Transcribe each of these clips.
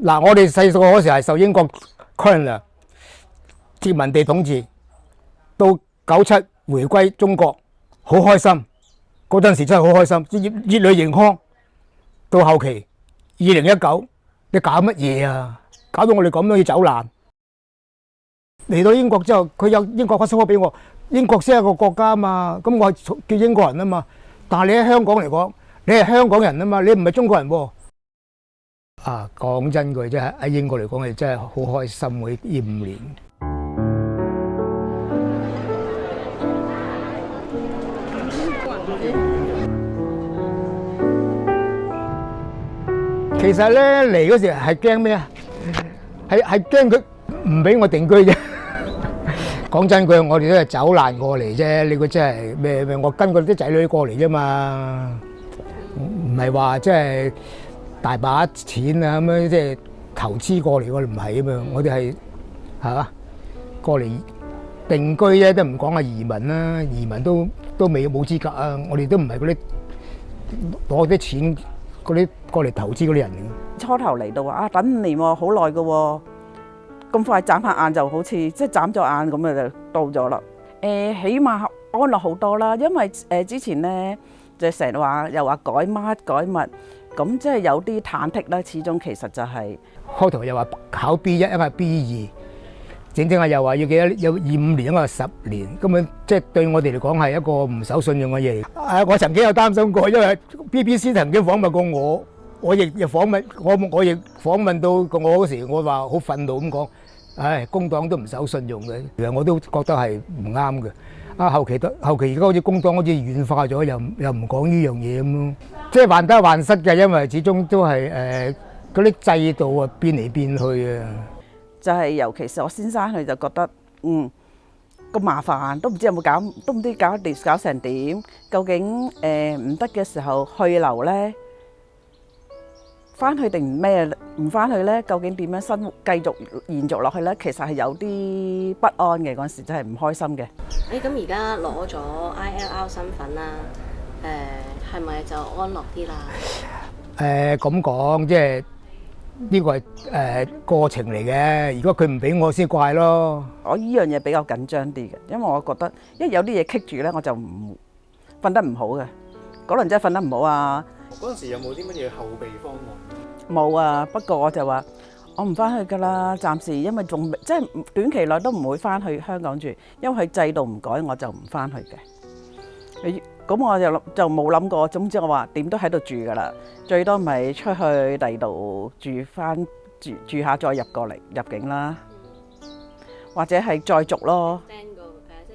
嗱，我哋細個嗰時係受英國 colonial 殖民地統治，到97回歸中國，好開心。嗰陣時真係好開心，熱淚盈眶。到後期2019，你搞乜嘢啊？搞到我哋咁樣要走難。嚟到英國之後，佢有英國 passport 俾我，英國先係一個國家啊嘛，咁我係叫英國人啊嘛。但係你喺香港嚟講，你係香港人啊嘛，你唔係中國人喎。啊，講真句真係喺英國嚟講，係真係好開心喎！呢5年。其實咧嚟嗰時係驚咩啊？係驚佢唔俾我定居啫。講真句，我哋都係走難過嚟啫。你估真係咩？我跟嗰啲仔女過嚟啫嘛，唔係話即係大把錢啊咁樣即係投資過嚟，我哋唔係啊嘛。我哋係嚇過嚟定居啫，都唔講係移民啦。移民都冇資格啊。我哋都唔係嗰啲攞啲錢嗰啲過嚟投資嗰啲人嚟嘅。初頭嚟到啊，等5年喎，好耐㗎喎。咁快眨下眼就好似即係眨咗眼咁就到咗啦。起碼安樂好多啦，因為之前咧就成日話又話改乜改物，咁即係有啲忐忑啦。始終其實就係開頭又話考 B1，一係 B2，整下又話要幾多有25年，一個10年，根本即係對我哋嚟講係一個唔守信用嘅嘢。我曾經有擔心過，因為 BBC 曾經訪問過我，我亦訪問我亦訪問到我嗰時，我話好憤怒咁講。唉，工黨都唔守信用嘅，其實我都覺得係唔啱嘅。後期而家好似工黨好似軟化咗，又唔講呢樣嘢咁咯，即係患得患失嘅，因為始終都係嗰啲制度啊變嚟變去啊。就係尤其是我先生佢就覺得咁麻煩，都唔知有冇搞，都唔知搞成點。究竟唔得嘅時候去留咧？翻去定咩唔翻去咧？究竟點樣生活繼續延續落去咧？其實係有啲不安嘅，嗰陣時真係唔開心嘅。咁而家攞咗 ILR 身份啦，係咪就安樂啲啦？咁講即係呢個係過程嚟嘅。如果佢唔俾我先怪咯。我依樣嘢比較緊張啲嘅，因為我覺得一有啲嘢棘住咧，我就唔瞓得唔好嘅。嗰輪真係瞓得唔好啊！嗰陣時有冇啲乜嘢後備方案？冇啊，不過我就話我唔翻去㗎啦，暫時因為仲即係短期內都唔會翻去香港住，因為佢制度唔改，我就唔翻去嘅。咁我就冇諗過，總之我話點都喺度住㗎啦，最多咪出去第二度住下再入過嚟入境啦，或者係再續咯。即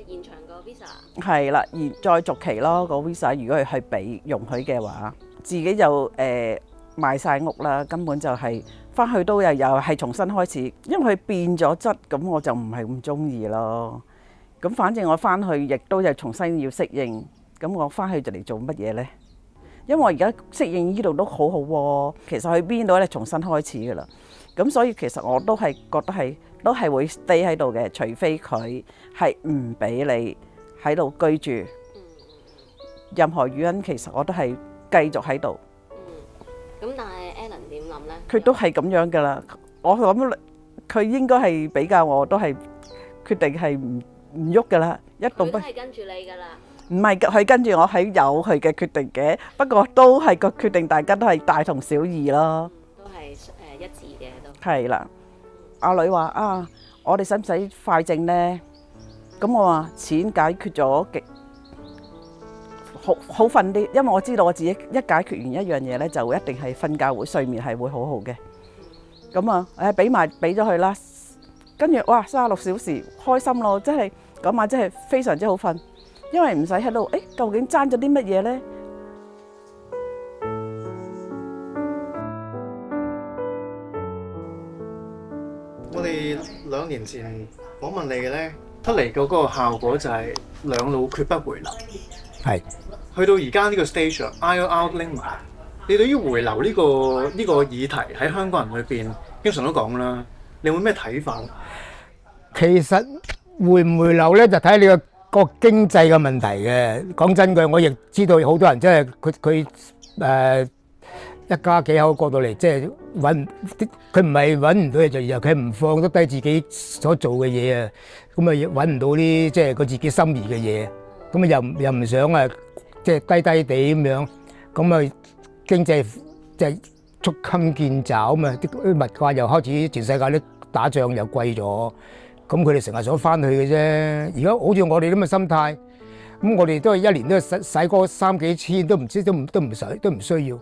係延長個 visa。係啦，再續期咯，個 visa 如果係俾容許嘅話，自己就賣晒屋啦，根本就係翻去都又係重新開始，因為佢變咗質，咁我就唔係咁中意咯。咁反正我翻去亦都係重新要適應，咁我翻去就嚟做乜嘢呢？因為我而家適應呢度都好好喎，其實去邊度咧重新開始噶啦。咁所以其實我都係覺得都係會 stay 喺度嘅，除非佢係唔俾你喺度居住。任何原因其實我都係繼續喺度。咁但係 Alan 點諗咧？佢都係咁樣噶啦，我諗佢應該係比較我都係決定係唔喐噶啦，一動不。佢都係跟住你噶啦。唔係佢跟住我係有佢嘅決定嘅，不過都係個決定，大家都係大同小異咯。都係一致嘅都。係啦，阿女話啊，我哋使唔使快證咧？咁我話錢解決咗極。好瞓啲，因為我知道我自己一解決完一樣嘢咧，就一定係瞓覺睡眠係會好好嘅。咁啊，俾咗佢啦，跟住哇36小時開心咯，真係嗰晚真係非常之好瞓，因為唔使喺度究竟爭咗啲乜嘢咧？我哋2年前訪問你嘅咧，出嚟嗰個效果就係兩老決不回流。係。去到而家呢個 stage，ILR 拎埋，你對於回流呢個議題喺香港人裏邊，經常都講啦，你有冇咩睇法？其實回唔回流咧，就睇你個經濟嘅問題嘅。講真句，我亦知道好多人即係佢一家幾口過到嚟，即係佢唔係揾唔到嘢做，而係佢唔放得低自己所做嘅嘢啊，咁啊揾唔到啲即係佢自己心儀嘅嘢，咁啊又唔想啊即係低低地咁樣，咁啊經濟即係捉襟見肘啊嘛，啲物價又開始全世界都打仗又貴咗，咁佢哋成日想翻去嘅啫。而家好似我哋咁嘅心態，咁我哋都係一年都使嗰3幾千，都唔需要。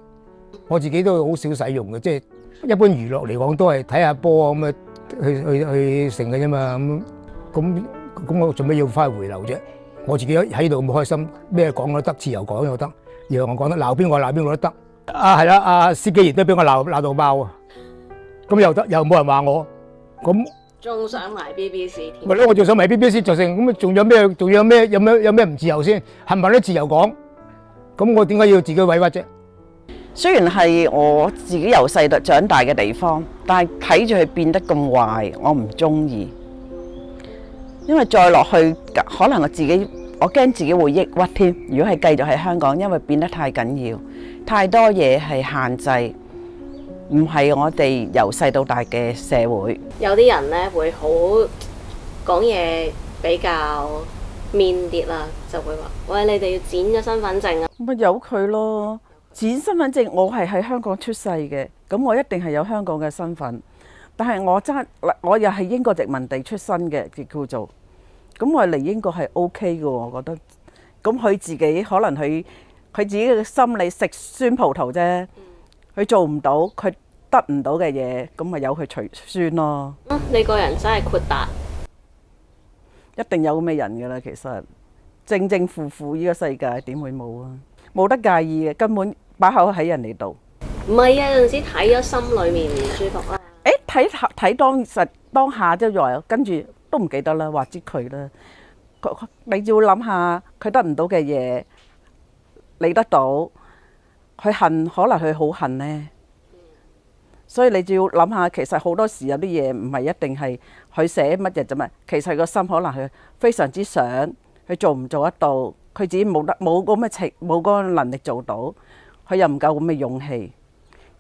我自己都好少使用嘅，即係一般娛樂嚟講都係睇下波咁啊，去成嘅啫嘛。咁我做咩要翻去回流啫？我自己喺度咁開心，咩講都得，自由講又得，讓我講得鬧邊個都得。啊係啦，阿司機亦都俾我鬧到爆啊！咁又得，又冇人話我，咁仲想埋 BBC 添。咪咯，我仲想埋 BBC 就成，咁仲有咩唔自由先？係咪都自由講？咁我點解要自己委屈啫？雖然係我自己由細到長大嘅地方，但係睇住佢變得咁壞，我唔中意。因為再落去，可能我驚自己會抑鬱添。如果係繼續喺香港，因為變得太緊要，太多嘢係限制，唔係我哋由細到大嘅社會。有啲人呢會好講嘢比較面啲啦，就會話：喂，你哋要剪咗身份證啊！咪由佢咯。剪身份證，我係喺香港出世嘅，咁我一定係有香港嘅身份。但係我又係英國殖民地出身嘅，叫做咁我嚟英國係 OK 嘅，我覺得。咁佢自己可能佢自己嘅心理食酸葡萄啫，佢做唔到，佢得唔到嘅嘢，咁咪由佢隨酸咯。你個人真係豁達，一定有咁嘅人㗎啦。其實正正負負呢個世界點會冇啊？冇得介意嘅，根本把口喺人哋度。唔係啊，有陣時睇咗心裏面唔舒服啦。睇當下啫，又跟住都唔記得啦，話知佢啦。你要諗下，佢得唔到嘅嘢，你得到，佢恨，可能佢好恨呢。所以你就要諗下，其實好多時有啲嘢唔係一定係佢寫乜嘢啫嘛。其實個心可能佢非常之想，佢做唔做得到，佢自己冇嗰個能力做到，佢又唔夠咁嘅勇氣。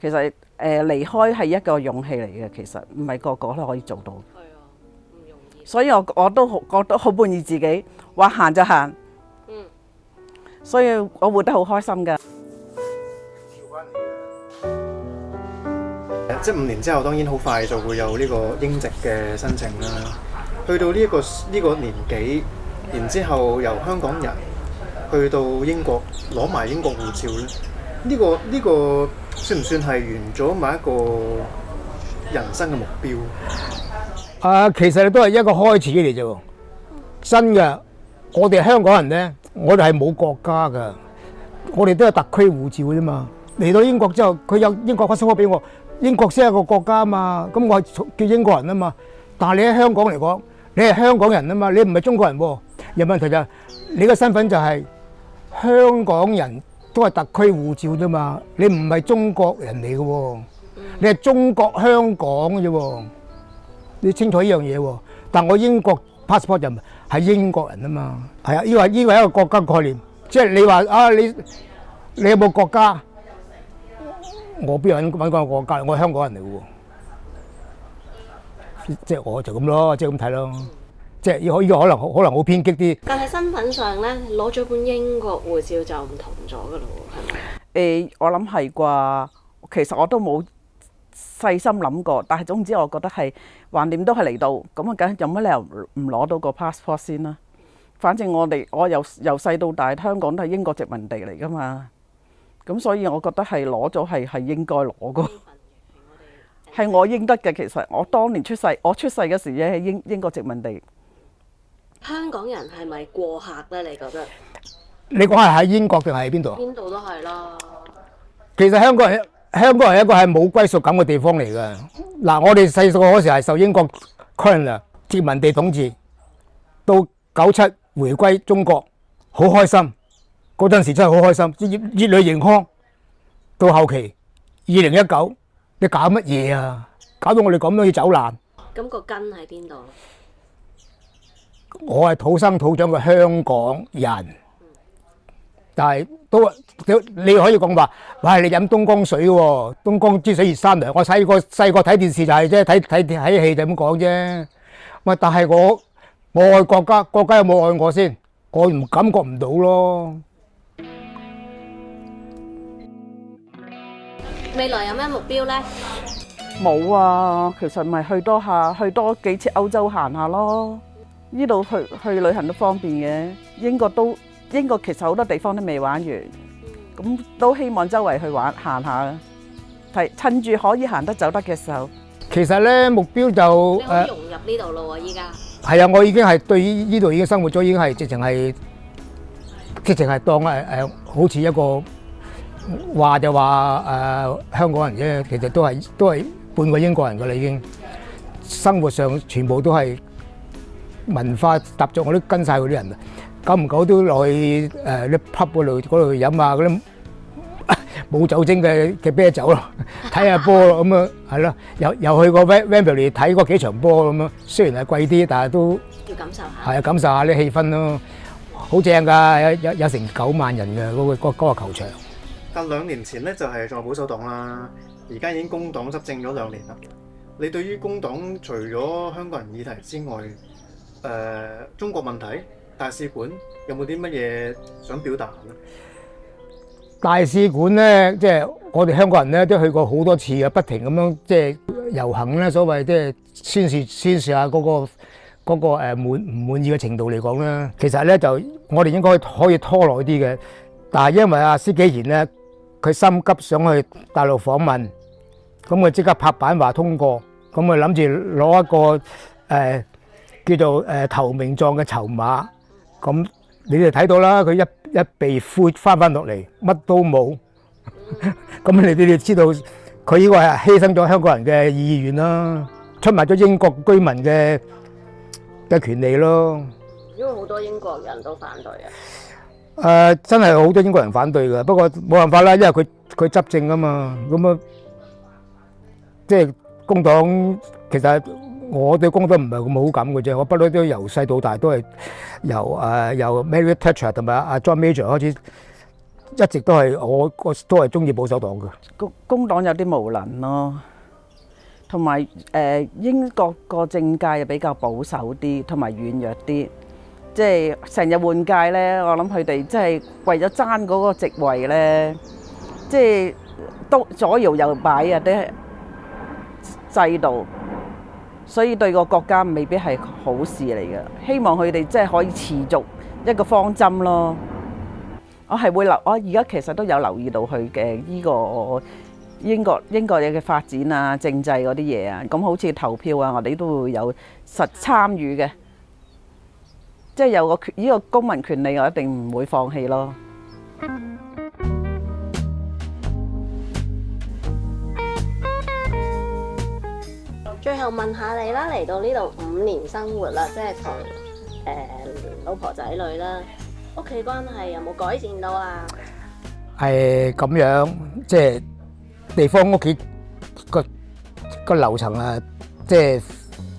其實離開係一個勇氣嚟嘅，其實唔係個個都可以做到。係啊，唔容易。所以我都好滿意自己，話行就行。所以我活得好開心㗎。即係5年之後，當然好快就會有呢個英籍嘅申請啦。去到呢個年紀，然之後由香港人去到英國攞埋英國護照咧，呢個算唔算係完咗某一個人生嘅目標？其實都係一個開始嚟啫喎，真嘅。我哋香港人咧，我哋係冇國家㗎，我哋都係特區護照啫嘛。嚟到英國之後，佢有英國passport俾我，英國先係一個國家啊嘛，咁我係叫英國人啊嘛。但係你喺香港嚟講，你係香港人啊嘛，你唔係中國人喎。有問題就係你嘅身份就係香港人，都係特區護照啫嘛，你唔係中國人嚟嘅喎，你係中國香港嘅啫喎，你清楚呢樣嘢喎。但我英國 passport 就係英國人啊嘛，係啊，呢個係一個國家概念，即係你話啊，你有冇國家？我邊有揾個國家？我係香港人嚟嘅喎，即係我就咁咯，即係咁睇咯。即係呢個可能好偏激啲。但係身份上咧，攞咗本英國護照就唔同咗㗎咯喎，係咪？我諗係啩，其實我都冇細心諗過，但係總之我覺得係橫掂都係嚟到，咁啊梗有乜理由唔攞到個 passport 先啦？反正我由細到大，香港都係英國殖民地嚟㗎嘛，咁所以我覺得係攞咗係應該攞㗎。係我應得嘅。其實我當年出世嘅時咧係英國殖民地。香港人係咪過客咧？你覺得？你講係喺英國定係喺邊度啊？邊度都係啦。其實香港係一個係冇歸屬感嘅地方嚟㗎。嗱，我哋細個嗰時係受英國 colonial 殖民地統治，到97回歸中國，好開心。嗰陣時真係好開心，熱淚盈眶。到後期2019，你搞乜嘢啊？搞到我哋咁樣要走難。咁個根喺邊度？我係土生土長嘅香港人，但係都你可以講話，哇！你飲東江水喎，東江之水熱山涼。我細個睇電視就係啫，睇戲就咁講啫。喂，但係我愛國家，國家有冇愛我先？我唔感覺唔到咯。未來有咩目標呢？冇啊，其實咪去多幾次歐洲行下咯。呢度去旅行都方便嘅。英國其實好多地方都未玩完，咁都希望周圍去行下，趁住可以行得走得嘅時候。其實咧目標就你可以融入呢度咯喎，依家。係啊，我已經係對呢度已經生活咗，已經係直情係當好似一個話就話香港人啫，其實都係半個英國人㗎啦，已經生活上全部都係文化習俗我都跟晒嗰啲人啊，久唔久都落去啲 pub 嗰度飲下嗰啲冇酒精嘅啤酒咯，睇下波咯咁啊，係咯，又去過 Wembley 睇過幾場波咁樣，雖然係貴啲，但係都要感受下。係啊，感受下啲氣氛咯，好正㗎，有成9萬人嘅嗰個球場。但2年前咧就係仲有保守黨啦，而家已經工黨執政咗2年啦。你對於工黨除咗香港人議題之外，中國問題、大使館有冇啲乜嘢想表達咧？大使館咧，即係我哋香港人咧都去過好多次嘅，不停咁樣即係遊行咧，所謂即係宣示下嗰個唔滿意嘅程度嚟講咧，其實咧就我哋應該可以拖耐啲嘅，但係因為阿施紀賢咧，佢心急想去大陸訪問，咁佢即刻拍板話通過，咁佢諗住攞一個叫做投名狀嘅籌碼，咁你哋睇到啦，佢一被灰翻落嚟，乜都冇，咁你哋知道佢呢個係犧牲咗香港人嘅意願啦，出賣咗英國居民嘅權利咯。因為好多英國人都反對啊。真係好多英國人反對㗎，不過冇辦法啦，因為佢執政啊嘛，咁啊，即係工黨其實我對工黨唔係咁好感嘅啫，我不嬲都由細到大都係由 Margaret Thatcher 同埋阿 John Major 開始，一直都係我都係中意保守黨嘅。工黨有啲無能咯，同埋英國個政界又比較保守啲，同埋軟弱啲。即係成日換屆咧，我諗佢哋即係為咗爭嗰個席位咧，即係都左搖右擺啊啲制度，所以對個國家未必係好事嚟嘅。希望佢哋即係可以持續一個方針咯。我而家其實都有留意到佢嘅呢個英國嘢嘅發展啊、政制嗰啲嘢啊，咁好似投票啊，我哋都會有實參與嘅。即係有呢個公民權利，我一定唔會放棄咯。最後問下你啦，嚟到呢度5年生活啦，即係同老婆仔女啦，屋企關係有冇改善到啊？係咁樣，即係地方屋企個樓層啊，即係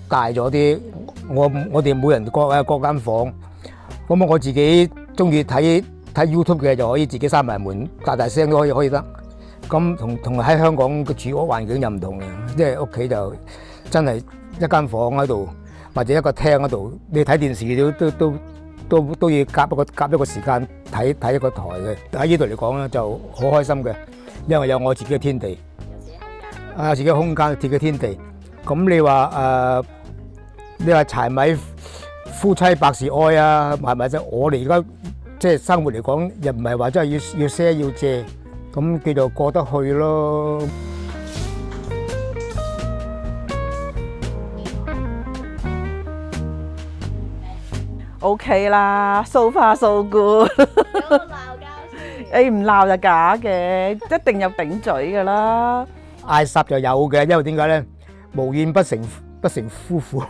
大咗啲。我哋每人各間房，咁我自己中意睇 YouTube 嘅就可以自己閂埋門，大聲都可以得。咁同喺香港嘅住屋環境又唔同嘅，即係屋企就真係一間房喺度，或者一個廳喺度，你睇電視都要夾一個時間睇一個台嘅。喺呢度嚟講咧就好開心嘅，因為有我自己嘅天地，有自己空間，自己嘅天地。咁你話柴米夫妻百事哀啊，係咪啫？我哋而家即係生活嚟講，又唔係話真係要賒要借，咁叫做過得去咯。OK 啦，so far so good。有冇鬧交先？唔鬧就假嘅，一定有頂嘴噶啦。嗌霎就有嘅，因為點解咧？無怨不成夫婦。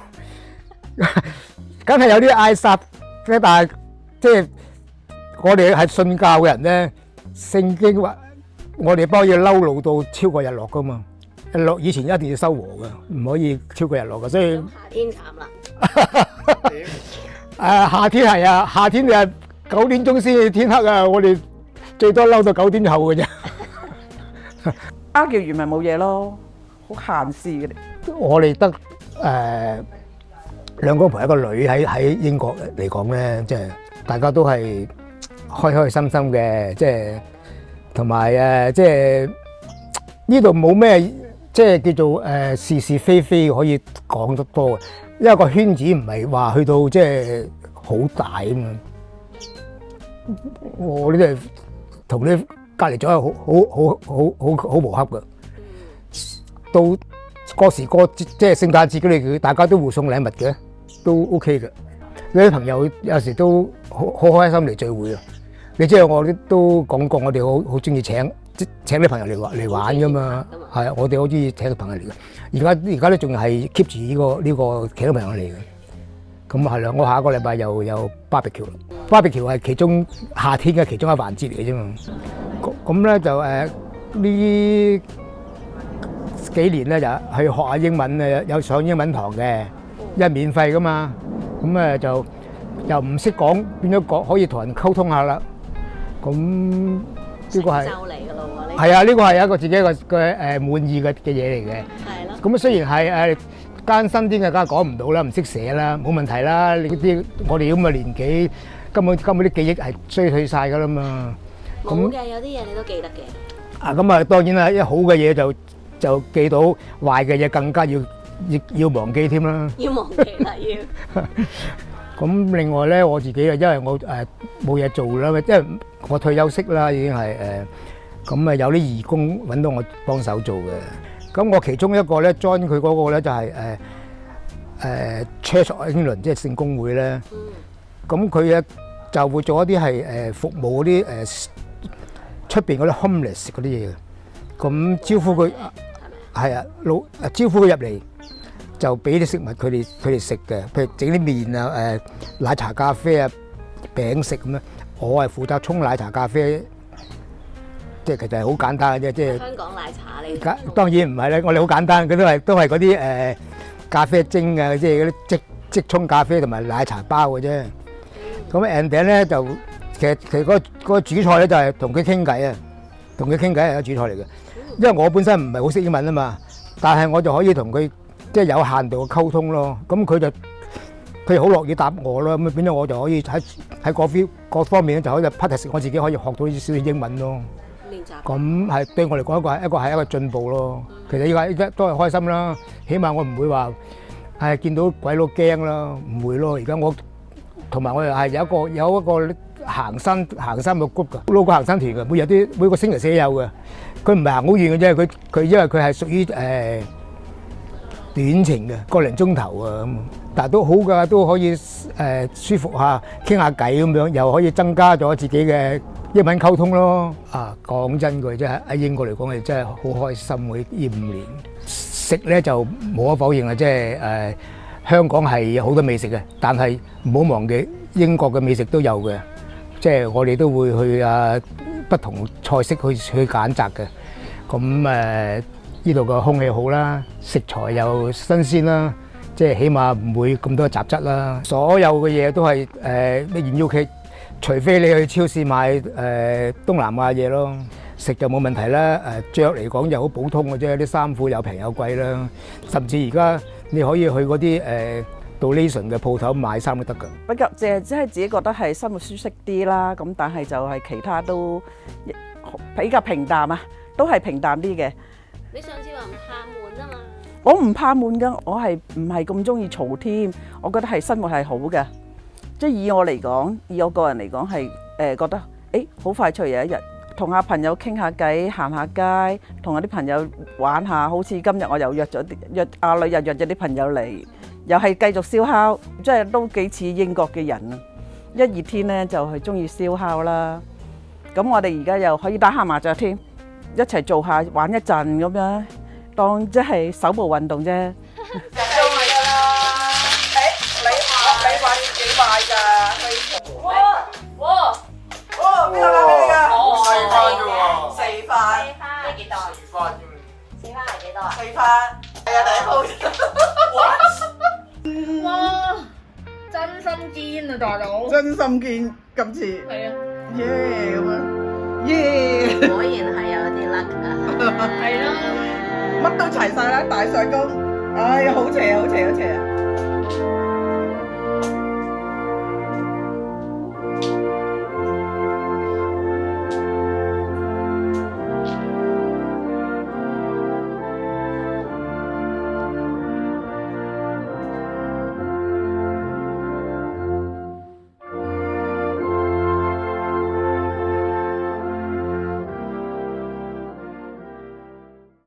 梗係有啲嗌霎嘅，但係即係我哋係信教嘅人咧，聖經話我哋不可以嬲怒到超過日落噶嘛，日落以前一定要修和噶，唔可以超過日落噶，所以夏天慘啦。夏天係啊，夏天就係9點鐘先至天黑啊，我哋最多嬲到9點後嘅啫。argue 完咪冇嘢咯，好閒事嘅。我哋得兩公婆一個女喺英國嚟講咧，即係大家都係開開心心嘅，即係同埋即係呢度冇咩即係叫做是是非非可以講得多嘅，因為個圈子唔係話去到即係好大啊嘛。我呢啲係同啲隔離咗係好磨合嘅，到過時過節即係聖誕節嗰啲，大家都互送禮物嘅，都 OK 嘅。有啲朋友有時都好開心嚟聚會啊！你知道我都講過，我哋好中意請啲朋友嚟玩噶嘛，係啊，我哋好中意請啲朋友嚟嘅。而家都仲係 keep 住呢個其他朋友嚟嘅。咁係啦，我下個禮拜又有 barbecue 啦。barbecue 係其中夏天嘅其中一個環節嚟嘅啫嘛。咁咧就呢幾年咧就去學下英文啊，有上英文堂嘅，因為免費噶嘛。咁就又唔識講，變咗講可以同人溝通下啦。咁呢個係成就嚟㗎咯喎，係啊，呢個係一個自己嘅滿意嘅嘢嚟嘅。係咯。咁雖然係艱辛啲嘅，梗係講唔到啦，唔識寫啦，冇問題啦。你啲我哋咁嘅年紀，根本啲記憶係衰退晒㗎啦嘛。冇嘅，有啲嘢你都記得嘅。咁啊，當然啦，一好嘅嘢就記到，壞嘅嘢更加要忘記添啦。要忘記啦，要。咁另外咧，我自己啊，因為我冇嘢做啦，因為我退休息啦，已經係咁有啲義工揾到我幫手做嘅。咁我其中一個咧 join 佢嗰個咧就係Church of England，即係聖公會咧。咁佢咧就會做一啲係服務嗰啲出邊嗰啲 homeless 嗰啲嘢嘅。咁招呼佢係啊，招呼佢入嚟。就俾啲食物佢哋食嘅，譬如整啲麵啊、奶茶、咖啡啊、餅食咁樣。我係負責沖奶茶、咖啡，即係其實係好簡單嘅啫。即係香港奶茶你當然唔係啦，我哋好簡單，佢都係嗰啲咖啡精啊，即係嗰啲即沖咖啡同埋奶茶包嘅啫。咁 ending 咧就其實嗰個主菜咧就係同佢傾偈啊，同佢傾偈係個主菜嚟嘅。因為我本身唔係好識英文啊嘛，但係我就可以同佢。即係有限度嘅溝通咯，咁佢好樂意答我咯，咁變咗我就可以喺各方面就可以 practice 我自己可以學到少少英文咯。練習。咁係對我嚟講一個進步咯。其實依家都係開心啦，起碼我唔會話係見到鬼佬驚啦，唔會咯。而家我同埋我又係有一個行山嘅 group 㗎，local 行山團嘅，每個星期四有嘅。佢唔係行好遠嘅啫，佢因為佢係屬於短程嘅個零鐘頭啊咁，但係都好㗎，都可以舒服下傾下偈咁樣，又可以增加咗自己嘅英文溝通咯。講真句，真係喺英國嚟講係真係好開心嗰呢5年。食咧就無可否認啊，即係香港係好多美食嘅，但係唔好忘記英國嘅美食都有嘅，即係我哋都會去不同菜式去揀擇嘅。咁呢度個空氣好啦，食材又新鮮啦，即係起碼唔會咁多雜質啦。所有嘅嘢都係咩現 UK，除非你去超市買東南亞嘢咯，食就冇問題啦。著嚟講又好普通嘅啫，啲衫褲有平有貴啦。甚至而家你可以去嗰啲donation 嘅鋪頭買衫都得㗎。不過即係自己覺得係生活舒適啲啦，咁但係就係其他都比較平淡啊，都係平淡啲嘅。你上次話唔怕悶啊嘛？我唔怕悶㗎，我係唔係咁中意嘈添？我覺得係生活係好嘅，即係以我嚟講，以我個人嚟講係覺得好快脆有一日，同下朋友傾下偈，行下街，同下啲朋友玩下，好似今日我又約阿女又約咗啲朋友嚟，又係繼續燒烤，即係都幾似英國嘅人啊！一熱天呢就係中意燒烤啦，咁我哋而家又可以打下麻雀添。一齊做下玩一陣咁樣，當即係手部運動啫。就係㗎啦！你話要幾買㗎？哇！邊個㗎？四番啫喎。四番。你幾多？四番啫嘛。四番係幾多啊？四番。係啊，第一鋪。哇！真心堅啊，大佬！真心見今次。係啊。耶咁樣。耶！果然係有啲 luck 啊！係咯，乜都齊晒啦，大相公，哎呀，好邪啊，好邪啊，好邪啊！